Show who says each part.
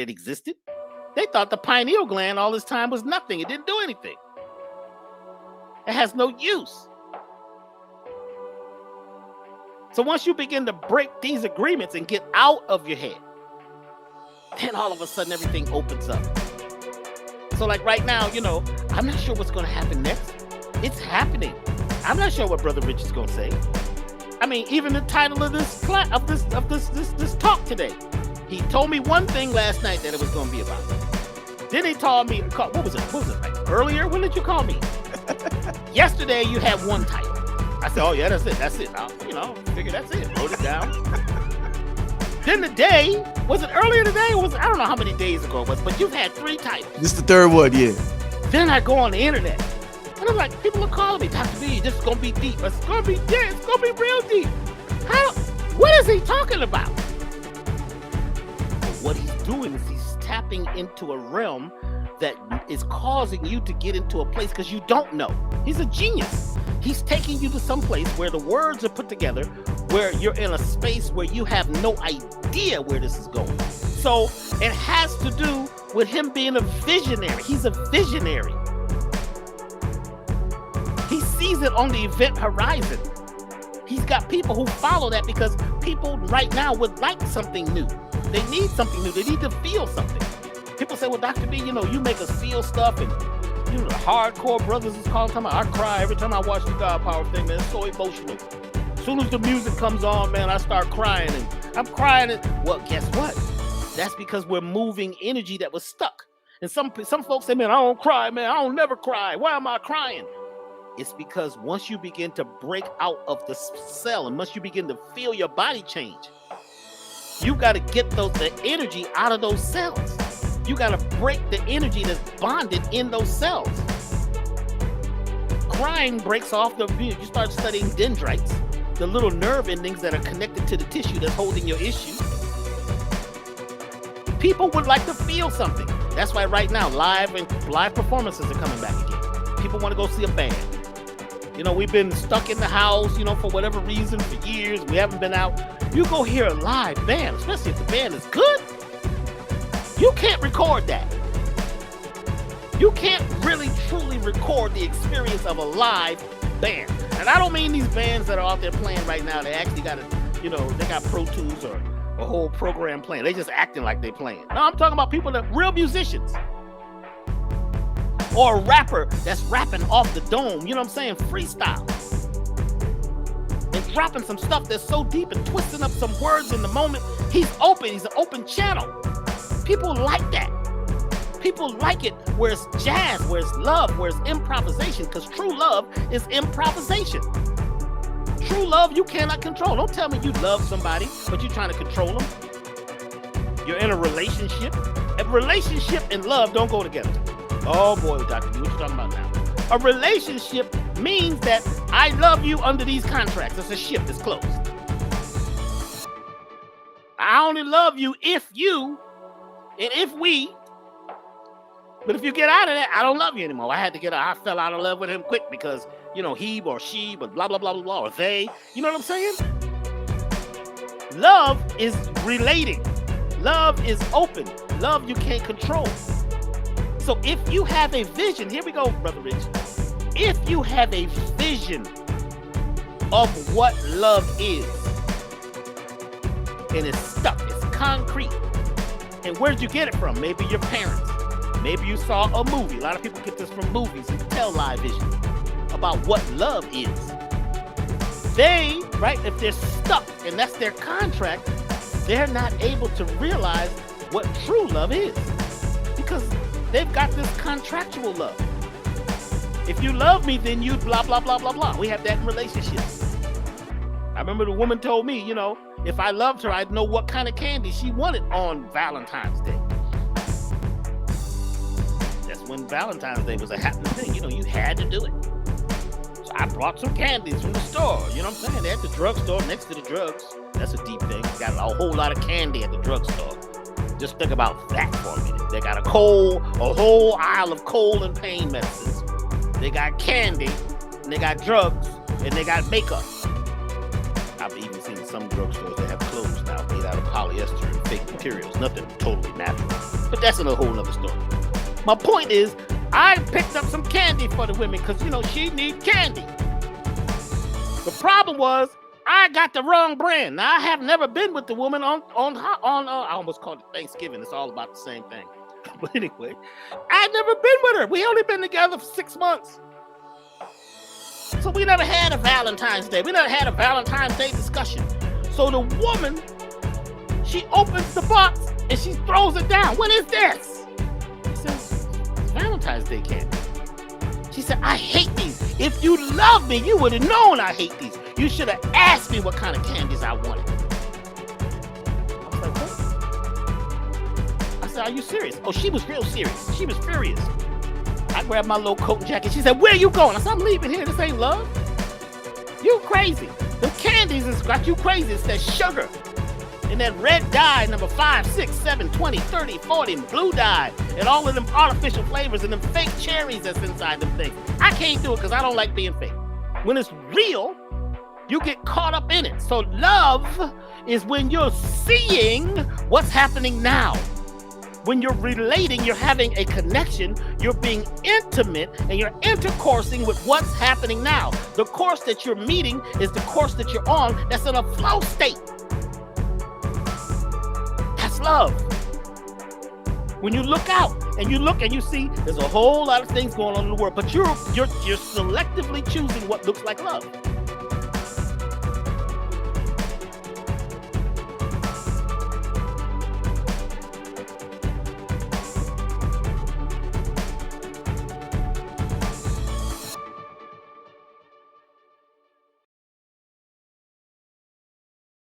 Speaker 1: it existed. They thought the pineal gland all this time was nothing. It didn't do anything. It has no use. So once you begin to break these agreements and get out of your head, then all of a sudden everything opens up. So like right now, I'm not sure what's going to happen next. It's happening. I'm not sure what Brother Rich is going to say. I mean, even the title of this talk today, he told me one thing last night that it was going to be about. Then he told me, what was it like earlier? When did you call me? Yesterday you had one title. I said, oh yeah, that's it. Figure that's it. Wrote it down. Then the day, was it earlier today? Or I don't know how many days ago it was, but you've had 3 titles.
Speaker 2: This is the third one, yeah.
Speaker 1: Then I go on the internet, and I'm like, people are calling me, Dr. B, this is going to be deep. It's going to be deep. It's going to be real deep. What is he talking about? But what he's doing is he's tapping into a realm that is causing you to get into a place because you don't know. He's a genius. He's taking you to some place where the words are put together, where you're in a space where you have no idea where this is going. So it has to do with him being a visionary. He's a visionary. He sees it on the event horizon. He's got people who follow that because people right now would like something new. They need something new. They need to feel something. People say, well, Dr. B, you make us feel stuff, and the hardcore brothers is calling, talking about, I cry every time I watch the God Power thing, man. It's so emotional. As soon as the music comes on, man, I start crying, and I'm crying. Well, guess what? That's because we're moving energy that was stuck. And some folks say, man, I don't cry, man. I don't never cry. Why am I crying? It's because once you begin to break out of the cell, and once you begin to feel your body change, you got to get the energy out of those cells. You got to break the energy that's bonded in those cells. Crying breaks off you start studying dendrites, the little nerve endings that are connected to the tissue that's holding your issue. People would like to feel something. That's why right now live performances are coming back again. People want to go see a band. We've been stuck in the house, for whatever reason for years. We haven't been out. You go hear a live band, especially if the band is good. You can't record that. You can't really truly record the experience of a live band. And I don't mean these bands that are out there playing right now. They actually got they got Pro Tools or a whole program playing. They just acting like they playing. No, I'm talking about people that real musicians. Or a rapper that's rapping off the dome, freestyle. And dropping some stuff that's so deep and twisting up some words in the moment. He's an open channel. People like that. People like it where it's jazz, where it's love, where it's improvisation, because true love is improvisation. True love you cannot control. Don't tell me you love somebody, but you're trying to control them. You're in a relationship. A relationship and love don't go together. Oh boy, Dr. B, what you talking about now? A relationship means that I love you under these contracts. It's a ship that's closed. I only love you if you and if we, but if you get out of that, I don't love you anymore. I fell out of love with him quick because, he or she, but blah, blah, blah, blah, blah, or they. You know what I'm saying? Love is relating. Love is open. Love you can't control. So if you have a vision, here we go, Brother Rich. If you have a vision of what love is, and it's stuck, it's concrete, and where did you get it from? Maybe your parents. Maybe you saw a movie. A lot of people get this from movies and tell live vision about what love is. If they're stuck and that's their contract, they're not able to realize what true love is because they've got this contractual love. If you love me, then you blah, blah, blah, blah, blah. We have that in relationships. I remember the woman told me, if I loved her, I'd know what kind of candy she wanted on Valentine's Day. That's when Valentine's Day was a happening thing. You had to do it. So I brought some candies from the store. You know what I'm saying? They're at the drugstore next to the drugs. That's a deep thing. Got a whole lot of candy at the drugstore. Just think about that for a minute. They got a whole aisle of cold and pain medicines. They got candy, and they got drugs, and they got makeup. I've even seen some drugstores that have clothes now made out of polyester and fake materials. Nothing totally natural. But that's a whole other story. My point is, I picked up some candy for the women because, she need candy. The problem was, I got the wrong brand. Now, I have never been with the woman on I almost called it Thanksgiving. It's all about the same thing. But anyway, I'd never been with her. We only been together for 6 months. So we never had a Valentine's Day. We never had a Valentine's Day discussion. So the woman, she opens the box and she throws it down. What is this? He says, it's Valentine's Day candy. She said, I hate these. If you love me, you would have known I hate these. You should have asked me what kind of candies I wanted. I was like, what? I said, are you serious? Oh, she was real serious. She was furious. I grabbed my little coat and jacket. She said, where are you going? I said, I'm leaving here. This ain't love. You crazy. The candies has got you crazy. It's that sugar and that red dye, number 5, 6, 7, 20, 30, 40, and blue dye, and all of them artificial flavors and them fake cherries that's inside them things. I can't do it because I don't like being fake. When it's real, you get caught up in it. So love is when you're seeing what's happening now. When you're relating, you're having a connection, you're being intimate, and you're intercoursing with what's happening now. The course that you're meeting is the course that you're on that's in a flow state. That's love. When you look out and you look and you see there's a whole lot of things going on in the world, but you're selectively choosing what looks like love.